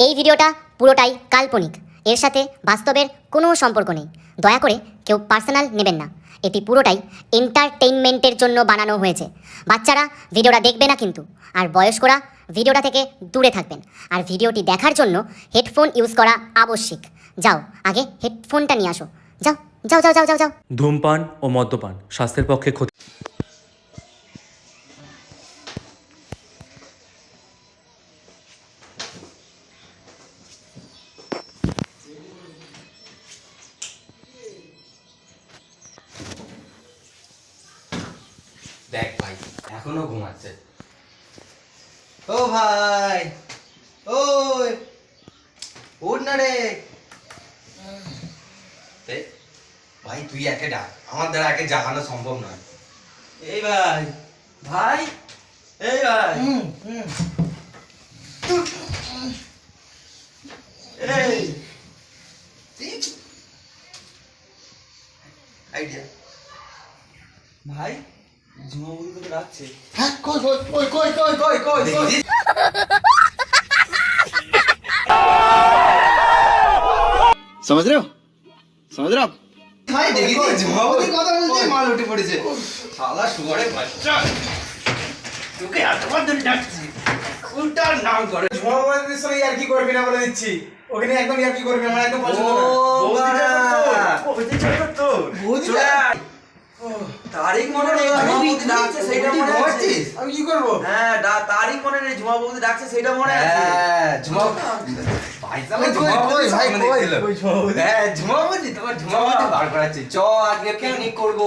এই ভিডিওটা পুরোটাই কাল্পনিক, এর সাথে বাস্তবের কোনো সম্পর্ক নেই। দয়া করে কেউ পার্সোনাল নেবেন না। এটি পুরোটাই এন্টারটেইনমেন্টের জন্য বানানো হয়েছে। বাচ্চারা ভিডিওটা দেখবে না কিন্তু, আর বয়স্করা ভিডিওটা থেকে দূরে থাকবেন। আর ভিডিওটি দেখার জন্য হেডফোন ইউজ করা আবশ্যিক। যাও, আগে হেডফোনটা নিয়ে আসো। যাও যাও যাও যাও যাও যাও। ধূমপান ও মদ্যপান স্বাস্থ্যের পক্ষে ক্ষতি। দেখ ভাই এখনো ঘুমাচ্ছে। ও ভাই, ওই উঠ না রে। ভাই তুই একে ডাক, আমার দ্বারা একে জাগানো সম্ভব নয়। এই ভাই, ভাই, এই ভাই, এই আইডিয়া ভাই, ঝুমাবুড়ি তোকে ডাকছে। হ্যাঁ, কই কই কই কই কই কই কই কই समझ रहे हो समझ रहे हो आप? ভাই দেখি তো ঝুমাবুড়ি কথা বলতে মাল উঠে পড়েছে। শালা শুয়ারে বাচ্চা, তোকে এতবার ধরে ডাকছি, উল্টার নাম করে। ঝুমাবুড়ির সঙ্গে আর কি করবি না বলে দিচ্ছি, ওখানে একদম আর কি করবি না, আমার একদম পছন্দ না। বৌদিটা তো বৌদিটা তারিখ মনে নেই, ঝুমাবুড়ি ডাকছে সেইটা মনে আছে। আমি কি করব? হ্যাঁ, তারিখ মনে নেই, ঝুমাবুড়ি ডাকছে সেইটা মনে আছে। হ্যাঁ, ঝুমাবুড়ি ভাই সামনে ঝুমাবুড়ি ভাই ঝুমাবুড়ি। হ্যাঁ, ঝুমাবুড়ি তোমার ঝুমাবুড়ি বার করাচ্ছি। চ আজকে পিকনিক করব,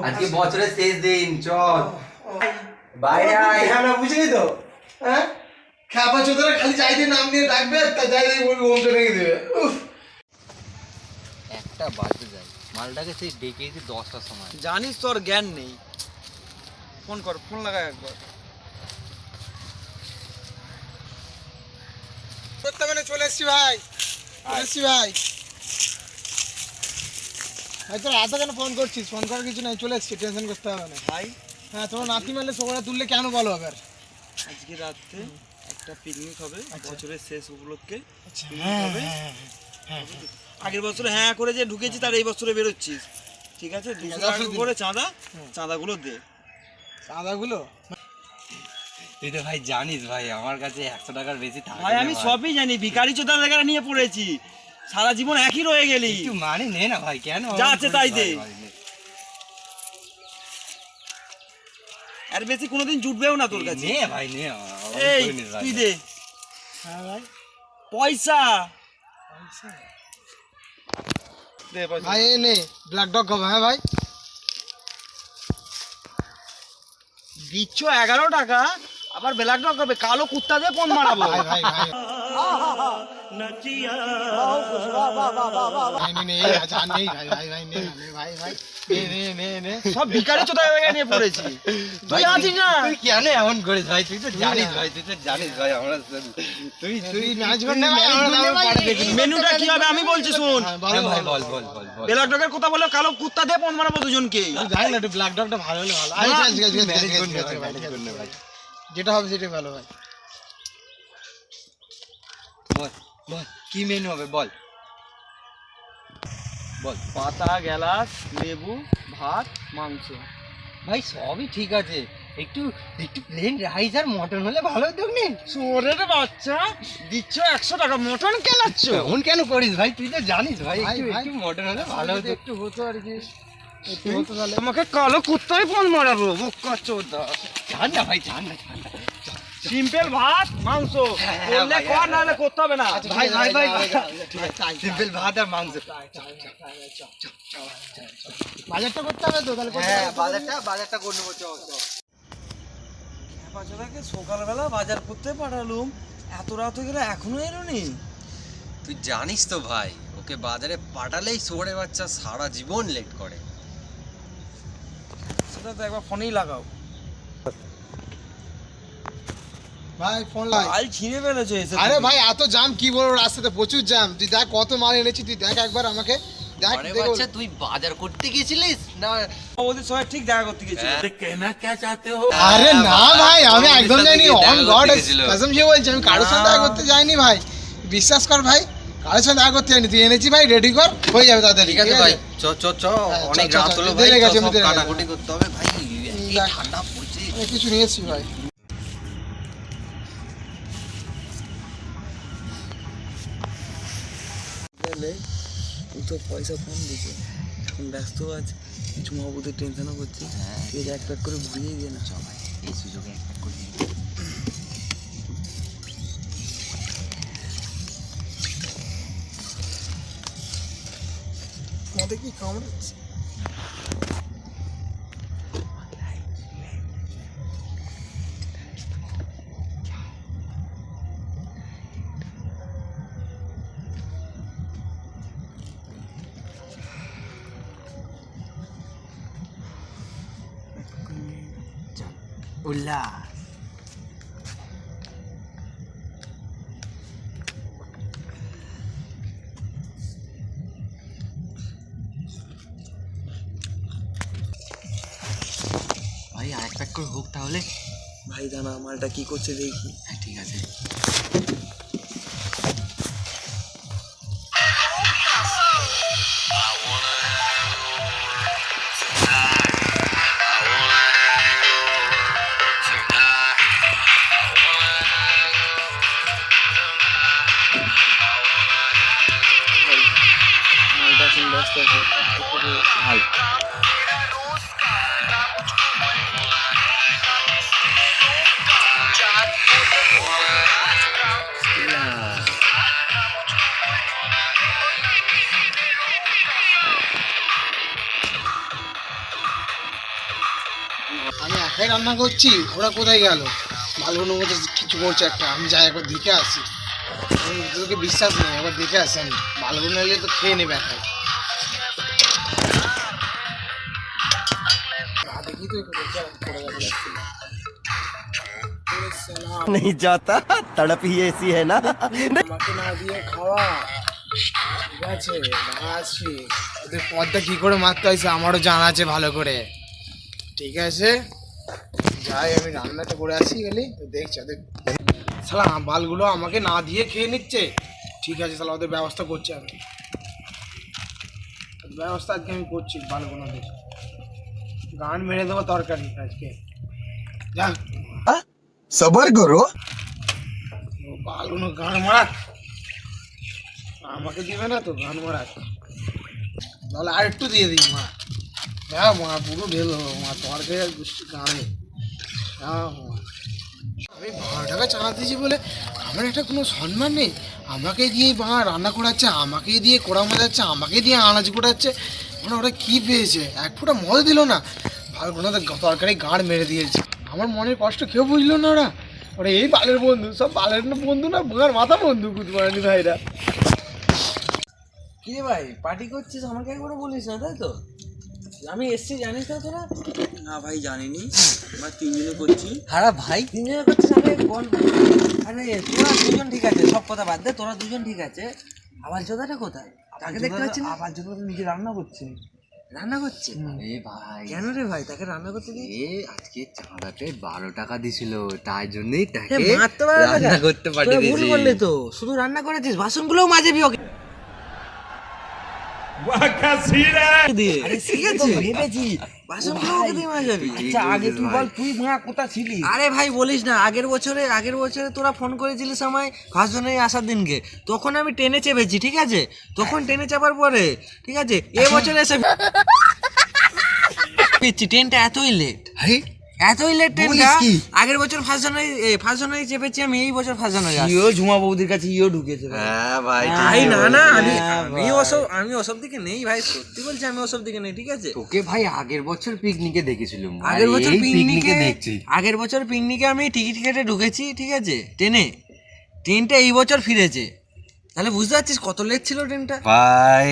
আজকে বছরের শেষ দিন। চল বাইরে আয়। হ্যাঁ না, বুঝলি তো? হ্যাঁ, খাপা চোদরা খালি চাইতে নাম নিয়ে ডাকবে, তা যাই বলবি ওম তো রেখে দেবে। উফ, একটা বাজে যায়, মালটাকে সেই ডেকেছি 10টার সময়। জানিস তোর জ্ঞান নেই। ফোন কর, ফোন লাগা একবার। করতে মানে চলে এসছি ভাই, চলে এসছি ভাই। ভাই তোর এত কেন ফোন করছিস? ফোন করার কিছু নাই, চলে এসছি, টেনশন করতে হবে না ভাই হ্যাঁ, তোমার নাতি মারলে সোকরা তুললে কেন বলো আবার? আজকে রাতে একটা পিকনিক হবে, বছরের শেষ উপলক্ষে আচ্ছা, পিকনিক হ্যাঁ হবে। হ্যাঁ হ্যাঁ হ্যাঁ। আগের বছরে হ্যাঁ করে যে ঢুকেছি, তার এই বছরে বেরোচ্ছিস। ঠিক আছে, 200 টাকা করে চাঁদা, চাঁদাগুলো দে। চাঁদাগুলো তুই তো ভাই জানিস ভাই, আমার কাছে 100 টাকার বেশি থাকে ভাই না আমি সবই জানি, ভিখারি চোদা জায়গা নিয়ে পড়েছি, সারা জীবন একই রয়ে গেলি। একটু মানে নে না ভাই, কেন যা এমন আছে করিস তাই ভাই, দে। ভাই, নে। আর বেশি কোনোদিন জুটবেও না তোর কাছে। নে ভাই নে, এই তুই দে হ্যাঁ ভাই। পয়সা, দে পয়সা। ভাই এই নে ব্ল্যাক ডগ খাবো। হ্যাঁ ভাই, দিচ্ছ 11 টাকা, আবার ব্ল্যাক ডগ হবে, কালো কুত্তা দিয়ে ফোন মারাবো। ভাই ভাই ভাই ভাই নে নে, এই আচ্ছা নেই ভাই ভাই ভাই নে নে ভাই ভাই নে নে নে নে। সব ভিখারি চোদা জায়গা নিয়ে পড়েছি। তুই আছিস না? তুই কেন এমন করিস ভাই? তুই তো জানিস ভাই, তুই তো জানিস ভাই আমরা তুই তুই ম্যানেজমেন্ট নে ভাই, আমরা তারপর পরে দেখি। মেনুটা কি হবে আমি বলছি শোন। হ্যাঁ, হ্যাঁ বলো ভাই, বল বল বল বল বল। ব্ল্যাক ডগের কথা বলে কালো কুত্তা দিয়ে ফোন মারাবো দুজনকে। জানি না, একটু ব্ল্যাক ডগটা ভালো হলে ভালো। আচ্ছা ঠিক আছে ঠিক আছে ম্যানেজ ঠিক করনে আছে ভাই, ঠিক ম্যানেজ আছে করনে ভাই। যেটা হবে সেটাই ভালো ভাই। বল বল কি মেনু হবে বল বল। পাতা, গ্যালাস, লেবু, ভাত, মাংস। ভাই সবই ঠিক আছে, একটু একটু প্লেন রাইস আর মটন হলে ভালো হতো নি? সোরের বাচ্চা, দিচ্ছ 100 টাকা, মটন কেলাচ্ছ। এমন কেন করিস ভাই? তুই তো জানিস ভাই, ভাই, একটু ভাই। একটু মটন হলে ভালো হতো। একটু হতো আর কি, একটু হতো তাহলে। তোমাকে কালো কুত্তায় ফোন মারাবো, বোকা চোদা। জান না ভাই, জান না, জান না। সিম্পল ভাত, মাংস করলে ভাই, কর, নাহলে করতে হবে না। ভাই ভাই ভাই সিম্পল ভাত আর মাংস। বাজারটা করতে হবে তো তাহলে। হ্যাঁ বাজারটা করে নেবো। বাজারকে সকালবেলা বাজার করতে পাঠালুম, এত রাত হয়ে গেলে এখনো এলোনি। তুই জানিস তো ভাই, ওকে বাজারে পাঠালেই শোরে বাচ্চা সারা জীবন লেট করে। সেটা তো একবার ফোনেই লাগাও। ভাই ফোন লাই। আল ছিঁড়ে ফেলেছে এসে। আরে ভাই এত জ্যাম কি বলবো, রাস্তাতে প্রচুর জ্যাম। তুই দেখ কত মাল এনেছি, তুই দেখ একবার আমাকে দেখ। আরে বাচ্চা তুই বাজার করতে গেছিলিস না? ওদের সবাই ঠিক দেখা করতে গেছিল। আরে না ভাই, আমি একদম সাথে যাইনি। গিয়ে অন দেখা গড করতে গেছিল। কসম সে বলছি, আমি কারোর সাথে দেখা করতে যাইনি ভাই। বিশ্বাস কর ভাই, কারোর সঙ্গে দেখা করতে জানি, তুই এনেছি ভাই, রেডি কর, হয়ে যাবে তাড়াতাড়ি। ঠিক আছে ভাই, চ চ চ, হ্যাঁ, চ, অনেক চ, রাত চ, হলো দেরি ভাই, হয়ে গেছে, সব দেরি হয়ে গেছে। কাটাকুটি করতে হবে ভাই, এই দেখ। ঠান্ডা পড়ছে। অনেক কিছু নিয়েছি ভাই। তুই তো পয়সা কম দিছে, এখন ব্যস্ত আছে, ঝুমাবুদের টেনশনও করছি, তুই এক প্যাক করে ভুলিয়ে দিয়ে না। ভাই এই সুযোগে এক প্যাক করে নিয়ে নে। মধ্যে কি কামড়াচ্ছে? উল্লাস। ভাই আর এক প্যাক করে হোক তাহলে। ভাই দানা মালটা কি করছে দেখি। হ্যাঁ ঠিক আছে। মালটা এখন ব্যস্ত আছে। ভাই আমি একাই রান্না করছি, ওরা কোথায় গেল? ভালো মতো কিছু করছে একটা, আমি যাই একবার দেখে আসি। আমি তোকে বিশ্বাস নেই, একবার দেখে আসি আমি। ভালো এলে তো খেয়ে নেবে একাই। দেখি তো পড়ে গেছে। नहीं जाता, तड़प ही ऐसी है ना। আমাকে না দিয়ে খাওয়া, ঠিক আছে? আসছি, ওদের পথটা কি করে মারতে হয়েছে আমারও জানা আছে ভালো করে, ঠিক আছে? যাই আমি রান্নাটা করে আসি, গেলি দেখছি ওদের শালা বালগুলো আমাকে না দিয়ে খেয়ে নিচ্ছে। ঠিক আছে, শালা ওদের ব্যবস্থা করছি আমি, ব্যবস্থা আজকে আমি করছি। বালগুলো দেখে গান মেরে দেবো তরকারি আজকে। যা सबर करो। বালগুলো গান মারাক, আমাকে দিবে না তো গান মারাক, তাহলে আর একটু দিয়ে দিই মা। হ্যাঁ মা, পুরো ঢেল মা তরকারি আর গুষ্টি গানে। হ্যাঁ মা, আমি 12 টাকা চাঁদা দিয়েছি বলে আমার একটা কোনো সম্মান নেই? আমাকে দিয়ে মা রান্না করাচ্ছে, আমাকে দিয়ে কোড়া মাজাচ্ছে, আমাকে দিয়ে আনাজ কোটাচ্ছে, মানে ওরা কী পেয়েছে? এক ফোঁটা মজা দিল না। ভালো কোনো তরকারি গাঁড় মেরে দিয়েছে। আমার মনের কষ্ট কেউ বুঝলো না। ওরা ওরা এই বালের বন্ধু, সব বালের না বন্ধু, না বোঙার মাথা বন্ধু কুতমারানি ভাইরা। কি রে ভাই, পার্টি করছিস, আমাকে একবারও বলিস না, তাই তো? আমি এসছি জানিস না তোরা? না ভাই জানিনি, আমরা তিনজনে করছি। আরে ভাই তিনজনে করছিস, আরে কোন? আরে তোরা দুজন ঠিক আছে, সব কথা বাদ দে, তোরা দুজন ঠিক আছে। আবার জোদাটা কোথায়? তাকে দেখতে পাচ্ছি না। আবার জোদা নিজে রান্না করছে। রান্না করছে? এ ভাই কেন রে ভাই, তাকে রান্না করতে দিই? এ আজকে চাঁদাতে 12 টাকা দিছিল, তাই জন্যই তাকে মারতে পারে না, রান্না করতে পাঠিয়ে ভুল দিয়েছি। করলে তো, শুধু রান্না করেছিস, বাসনগুলোও মাজবি ওকে দিয়ে। আরে শিখেছি, ভেবেছি বাসনগুলো ওকে দিয়ে মাজাবি। আচ্ছা আগে তুই বল, তুই মা কোথায় ছিলি? আরে ভাই বলিস না, আগের বছরে তোরা ফোন করেছিলিস আমায় ফার্স্ট জানুয়ারি আসার দিনকে, তখন আমি ট্রেনে চেপেছি, ঠিক আছে? তখন ট্রেনে চাপার পরে, ঠিক আছে, এবছরে এসে পেয়েছি। ট্রেনটা এতই লেট, এতই লেট ট্রেনটা। আগের বছর ফার্স্ট জানুয়ারি চেপেছি আমি, এই বছর ফার্স্ট জানুয়ারি আসছে। ঝুমা বৌদির কাছে ইও ঢুকেছে। হ্যাঁ ভাই ভাই না না, আমি হ্যাঁ, আমি ওসব দিকে নেই ভাই, সত্যি বলছি, আমি ওসব দিকে নেই, ঠিক আছে? তোকে ভাই আগের বছর পিকনিকে দেখেছিলাম, আগের বছর পিকনিকে দেখছি। আগের বছর পিকনিকে আমি টিকিট কেটে ঢুকেছি, ঠিক আছে, ট্রেনটা এই বছর ফিরেছে, তাহলে বুঝতে পারছিস কত লেট ছিল ট্রেনটা। ভাই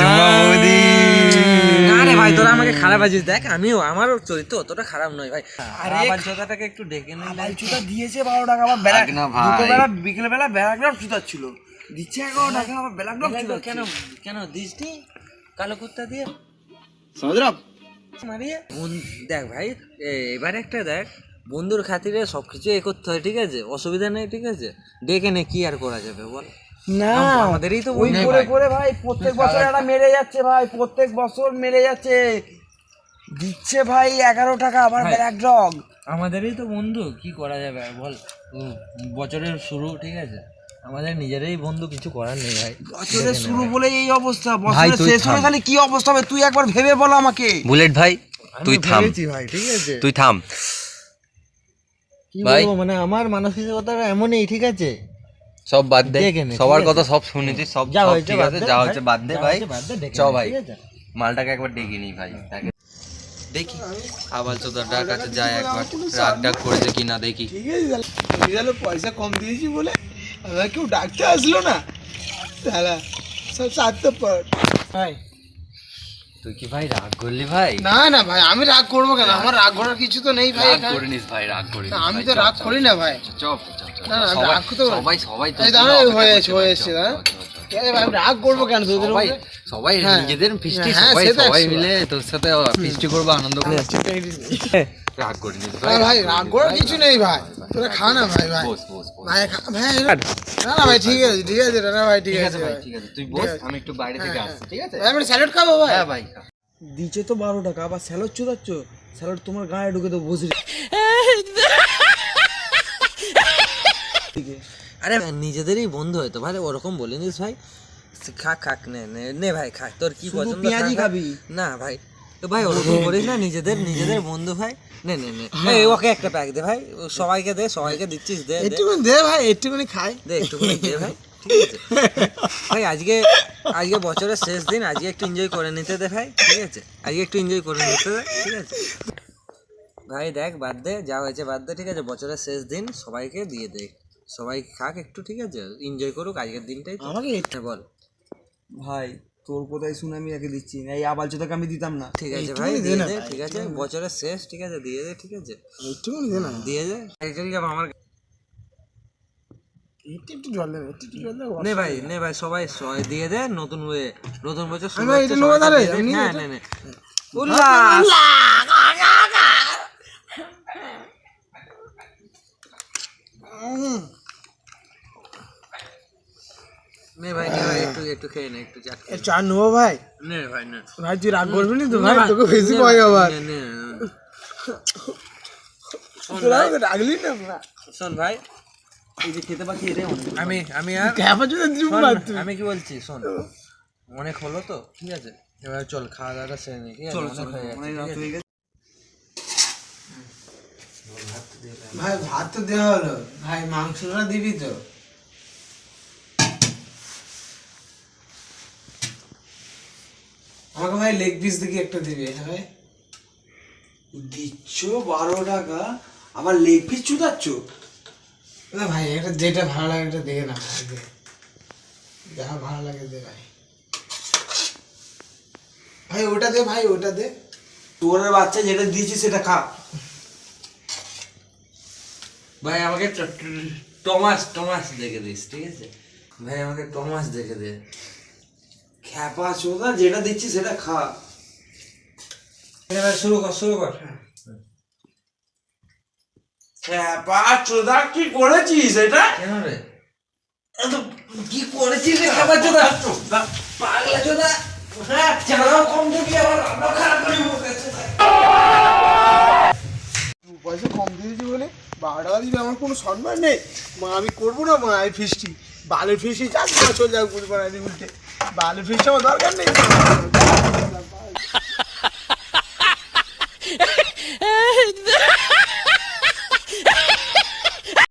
ঝুমা বৌদি। না রে ভাই, তোরা আমাকে খারাপ আছিস, দেখ আমিও, আমারও চরিত্র অতটা খারাপ নয় ভাই। আরে আবার জোতাটাকে একটু ডেকে নিই। ভাই জুতা দিয়েছে 12 টাকা, আবার ব্যারাক না ভাই। দুপুরবেলা বিকেলবেলা ব্যারাকড্রপ জুতা ছিল, দিচ্ছে 11 টাকা, আবার ব্যারাকড্রপ জুতা। কেন কেন দিসনি? কালো কুত্তা দিয়ে समझ रहे हो आप? মারিয়ে দেখ ভাই, এবার একটা দেখ, বন্ধুর খাতিরে সব কিছু এ করতে হয়, ঠিক আছে, অসুবিধা নেই, ঠিক আছে, ডেকে নে, কি আর করা যাবে বল। না আমাদেরই তো ওই বন্ধু করে ভাই। করে ভাই প্রত্যেক বছর একটা মেরে যাচ্ছে ভাই, প্রত্যেক বছর মেরে যাচ্ছে, দিচ্ছে ভাই 11 টাকা আবার ভাই। Black dog. আমাদেরই তো বন্ধু, কি করা যাবে আর বল। বছরের শুরু, ঠিক আছে, আমাদের নিজেরই বন্ধু, কিছু করার নেই ভাই। বছরের শুরু বলে এই অবস্থা, ভাই, বছরের তুই শেষ হলে থাম। তাহলে কি অবস্থা হবে তুই একবার ভেবে বল আমাকে। বুলেট ভাই তুই থাম, ভেবেছি ভাই, ঠিক আছে। তুই থাম কি ভাই। বলবো, মানে আমার মানসিকতাটা এমনই, ঠিক আছে। সব বাদ দে, ডেকে নে, সবার ঠিক কথা আছে। সব শুনেছি, সব যা সব হয়েছে ঠিক বাদ আছে, দে, যা ভাই। হচ্ছে বাদ দে যা ভাই, হয়েছে বাদ দে, ডেকে চ নে, ভাই, ঠিক আছে? মালটাকে একবার ডেকে নি ভাই, তাকে দেখি আবার চোদার কাছে যায় একবার, রাগ ডাক করেছে কিনা দেখি। ঠিক আছে তাহলে আমি তাহলে পয়সা কম দিয়েছি বলে আমার কেউ ডাকতে আসলো না, তাহলে সব স্বার্থপর। ভাই তুই কি ভাই রাগ করলি ভাই? না না ভাই, আমি রাগ করবো কেন? আমার রাগ করার কিছু তো নেই ভাই রাগ এখানে। করিনিস ভাই, রাগ করিনিস না, আমি ভাই, তো চল, রাগ চল, করি না ভাই। চল, চল, চল, না, না, আমি সবাই রাগ করতে পারি। সবাই সবাই তোর এই জন্য দাঁড়া, অপেক্ষা হয়েছে করছে, হয়েছে চল, দাঁড়া। চল, চল, চল। ঠিক আছে ভাই, আমি রাগ করবো কেন তোদের সবাই উপরে? সবাই হ্যাঁ। নিজেদের ফিস্টি, হ্যাঁ, সবাই সেটা সবাই 100 মিলে তোর সাথে ফিস্টি করবো, আনন্দ করবো, রাগ করিনিস না ভাই, রাগ করার কিছু নেই ভাই, তোরা খা না ভাই। ভাই বস বস বস। ভাই ভাই, না না ভাই, ঠিক আছে ঠিক আছে, না ভাই, ঠিক ঠিক আছে আছে ভাই, ভাই। ঠিক আছে, তুই বস, আমি একটু বাইরে থেকে আসছি, ঠিক আছে? ভাই, আমি স্যালাড খাবো ভাই। হ্যাঁ ভাই, দিচ্ছে তো 12 টাকা, আবার স্যালাড চোদাচ্ছ, স্যালাড তোমার গায়ে ঢুকে তো বসে। আরে নিজেদেরই বন্ধু হয়তো ভাই, ওরকম বলিনিস ভাই। খা খাক, নে নে নে ভাই, খা, তোর কি শুধু পছন্দ পেঁয়াজি খা, খা। খাবি? না ভাই, তো ভাই ওরকম করিস না, নিজেদের নিজেদের বন্ধু ভাই। নে নে নে, এই ওকে একটা প্যাক দে ভাই, ও সবাইকে দে, সবাইকে দিচ্ছিস, দে দে একটুখানি দে ভাই, একটুখানি খাই। দে, একটুখানি দে ভাই, ঠিক আছে ভাই। আজকে আজকে বছরের শেষ দিন, আজকে একটু এনজয় করে নিতে দে ভাই, ঠিক আছে, আজকে একটু এনজয় করে নিতে দে, ঠিক আছে ভাই। দেখ, বাদ দে, যা হয়েছে বাদ দে, ঠিক আছে, বছরের শেষ দিন, সবাইকে দিয়ে দে, সবাই খাক একটু, ঠিক আছে, এনজয় করুক আজকের দিনটাই তো। আমাকে বল। ভাই তোর কোথায় শুনে আমি একে দিচ্ছি না, এই আবাল চোদাকে আমি দিতাম না। ঠিক আছে একটুখানি ভাই, দে দিয়ে না দে, ভাই, ঠিক আছে, বছরের শেষ, ঠিক আছে, দিয়ে দে, ঠিক আছে, একটুখানি দে না, দিয়ে দে। একটু যাবো আমার, একটু জল দে, একটু জল দে। নে ভাই, নে ভাই, সবাই সবাই দিয়ে দে, নতুন নতুন বছর শুরু ভাই, হচ্ছে, এটা নেবো সবাইকে তাহলে, দিয়ে দে। আমি নিয়ে হ্যাঁ, যেতে? নে নে, উল্লাস। নে ভাই, নে ভাই, একটু একটু খেয়ে নে, একটু চাট এ চা নেবো ভাই? নে ভাই, নে ভাই তুই রাগ করবি না তো নে ভাই? ভাই, তোকে বেশি নে পাই ভাই, আবার। নে, নে, নে। শোন তোরা ভাই, আমাকে রাগলি না না? শোন ভাই, এই যে খেতে পাচ্ছি এটাই অনেক। আমি আর ক্যাপা যদি দিবি শোন, না তুই। আমি কি বলছি, শোন, অনেক হলো তো, ঠিক আছে, এবার চল খাওয়া দাওয়াটা সেরে নি, ঠিক আছে, চলো অনেক চলো, হয়ে যাচ্ছে, অনেক ঠিক রাত আছে? হয়ে গেছে। ভাই ভাত তো দেওয়া হলো, ভাই মাংসটা দিবি তো? আমাকে ভাই লেগ পিস দেখি একটা দিবি, হ্যাঁ ভাই? দিচ্ছ 12 টাকা, আবার লেগ পিস চুদাচ্ছ? না ভাই, একটা যেটা ভালো লাগে একটা দেখে না ভাই, দে। যা ভালো লাগে দে ভাই। ভাই ওটা দে, ভাই ওটা দে। তোর বাচ্চা যেটা দিয়েছি সেটা খা। ভাই আমাকে টমাস টমাস দেখে দিস, ঠিক আছে ভাই, আমাকে টমাস দেখে দে। খ্যাপা চোদা, যেটা দিচ্ছি সেটা খা। এবার শুরু কর, শুরু কর। খ্যাপা চোদা, কি করেছিস এটা? কেন রে, এত কি করেছিস রে খাবার চোদা, পাগলা চোদা, হ্যাঁ, চালাও কম দেখি, আবার রান্না খারাপ করে মুখে। পয়সা কম দিয়েছি বলে 12 টাকা দিবি, আমার কোনো সম্মান নেই মা। আমি করবো না মা এই ফিস্টি, বালের ফিস্টি, যাক চল যাক বুঝবো না উল্টে, বালের ফিস্টি আমার দরকার নেই।